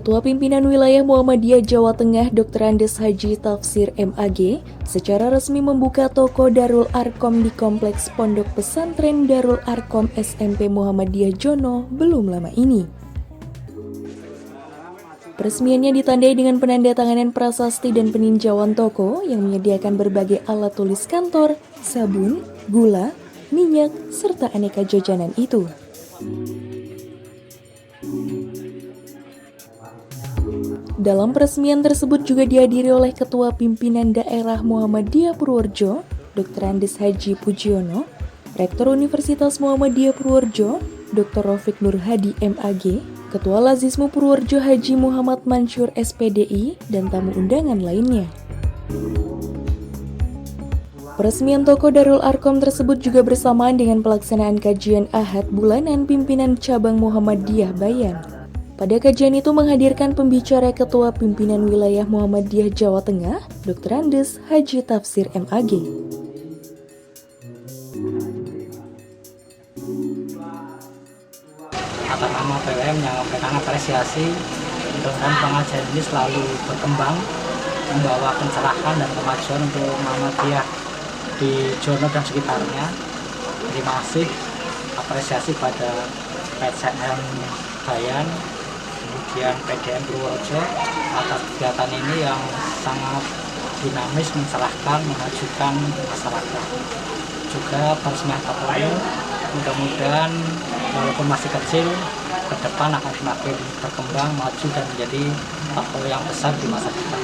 Ketua Pimpinan Wilayah Muhammadiyah Jawa Tengah Dr. Andes Haji Tafsir MAG secara resmi membuka toko Darul Arkom di Kompleks Pondok Pesantren Darul Arkom SMP Muhammadiyah Jono belum lama ini. Peresmiannya ditandai dengan penandatanganan prasasti dan peninjauan toko yang menyediakan berbagai alat tulis kantor, sabun, gula, minyak, serta aneka jajanan itu. Dalam peresmian tersebut juga dihadiri oleh Ketua Pimpinan Daerah Muhammadiyah Purworejo, Dr. Andes Haji Pujiono, Rektor Universitas Muhammadiyah Purworejo, Dr. Rafiq Nur Hadi MAG, Ketua Lazismu Purworejo Haji Muhammad Mansur SPDI, dan tamu undangan lainnya. Peresmian toko Darul Arkom tersebut juga bersamaan dengan pelaksanaan kajian Ahad bulanan pimpinan cabang Muhammadiyah Bayan. Pada kajian itu menghadirkan pembicara Ketua Pimpinan Wilayah Muhammadiyah Jawa Tengah, Dr. Andes Haji Tafsir MAG. Atas nama PWM menyampaikan apresiasi untuk pengajian ini selalu berkembang, membawa pencerahan dan kemajuan untuk Muhammadiyah di Jono dan sekitarnya. Terima kasih, apresiasi pada PCM Bayan, kemudian PDM Purworejo atas kegiatan ini yang sangat dinamis, mencerahkan, memajukan masyarakat. Juga peresmian toko ini mudah-mudahan walaupun masih kecil, ke depan akan semakin berkembang, maju dan menjadi toko yang besar di masa depan.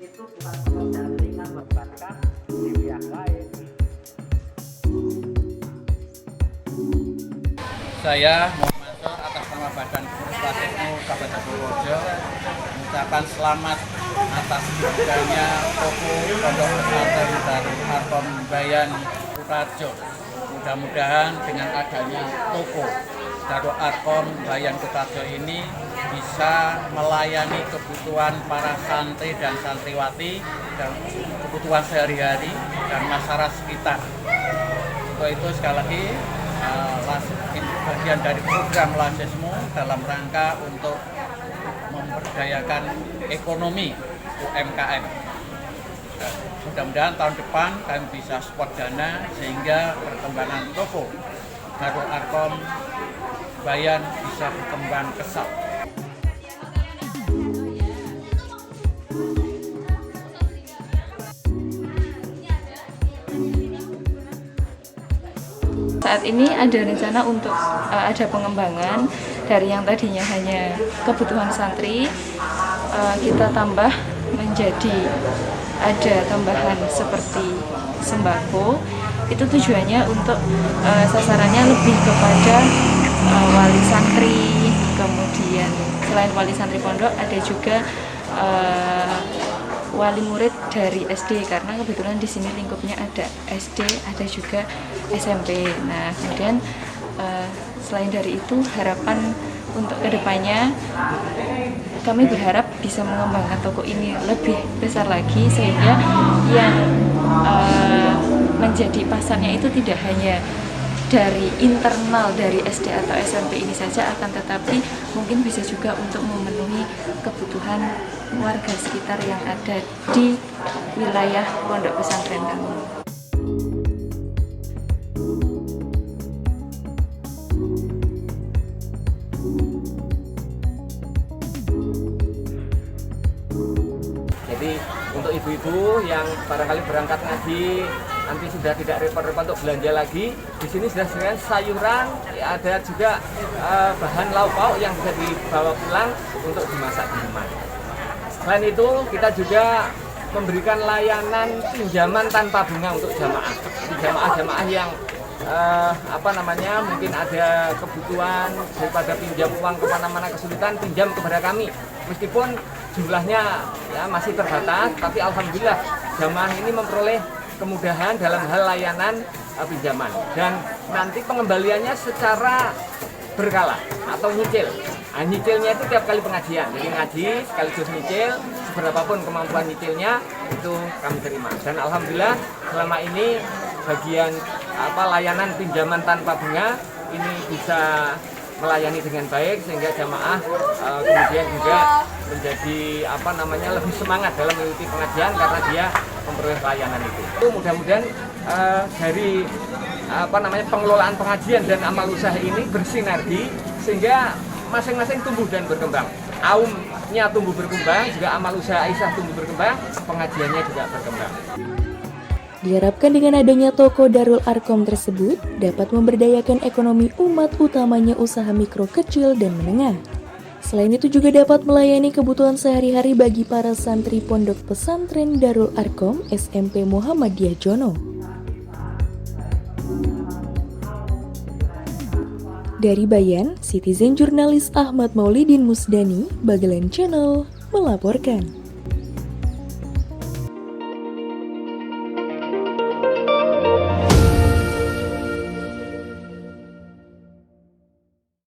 Itu bukan pekerjaan ringan, bahkan di pihak lain. Saya Muhammad Mansur atas nama Badan Pengurus Lazismu Kabupaten Purworejo mengucapkan selamat atas dibukanya toko Pondok Pesantren Darul Arkom Bayan Kutarjo. Mudah-mudahan dengan adanya toko Darul Arkom Bayan Kutarjo ini bisa melayani kebutuhan para santri dan santriwati dan kebutuhan sehari-hari dan masyarakat sekitar. Untuk itu sekali lagi ini bagian dari program Lazismu dalam rangka untuk memberdayakan ekonomi UMKM. Mudah-mudahan tahun depan kami bisa support dana sehingga perkembangan toko Darul Arkom Bayan bisa berkembang pesat. Saat ini ada rencana untuk ada pengembangan dari yang tadinya hanya kebutuhan santri, kita tambah menjadi ada tambahan seperti sembako. Itu tujuannya untuk sasarannya lebih kepada wali santri, kemudian selain wali santri pondok ada juga wali murid dari SD, karena kebetulan di sini lingkupnya ada SD, ada juga SMP. Nah, kemudian selain dari itu harapan untuk kedepannya kami berharap bisa mengembangkan toko ini lebih besar lagi sehingga yang menjadi pasarnya itu tidak hanya dari internal dari SD atau SMP ini saja, akan tetapi mungkin bisa juga untuk memenuhi kebutuhan warga sekitar yang ada di wilayah Pondok Pesantren kami. Jadi untuk ibu-ibu yang barangkali berangkat ngaji nanti sudah tidak repot-repot untuk belanja lagi, di sini sudah disediakan sayuran, ada juga bahan lauk pauk yang bisa dibawa pulang untuk dimasak di rumah. Selain itu kita juga memberikan layanan pinjaman tanpa bunga untuk jamaah. Jadi jamaah-jamaah yang mungkin ada kebutuhan daripada pinjam uang kemana-mana kesulitan, pinjam kepada kami. Meskipun jumlahnya ya masih terbatas, tapi alhamdulillah jamaah ini memperoleh kemudahan dalam hal layanan pinjaman, dan nanti pengembaliannya secara berkala atau nyicil. Nah, nyicilnya itu tiap kali pengajian, jadi ngaji sekaligus nyicil seberapapun kemampuan nyicilnya itu kami terima. Dan alhamdulillah selama ini bagian layanan pinjaman tanpa bunga ini bisa melayani dengan baik sehingga jamaah kemudian juga menjadi lebih semangat dalam mengikuti pengajian karena dia memperoleh layanan itu. Mudah-mudahan dari pengelolaan pengajian dan amal usaha ini bersinergi sehingga masing-masing tumbuh dan berkembang. Aumnya tumbuh berkembang, juga amal usaha Aisyah tumbuh berkembang, pengajiannya juga berkembang. Diharapkan dengan adanya toko Darul Arkom tersebut dapat memberdayakan ekonomi umat, utamanya usaha mikro, kecil, dan menengah. Selain itu juga dapat melayani kebutuhan sehari-hari bagi para santri Pondok Pesantren Darul Arkom SMP Muhammadiyah Jono. Dari Bayan, Citizen Jurnalis Ahmad Maulidin Musdani, Bagelen Channel, melaporkan.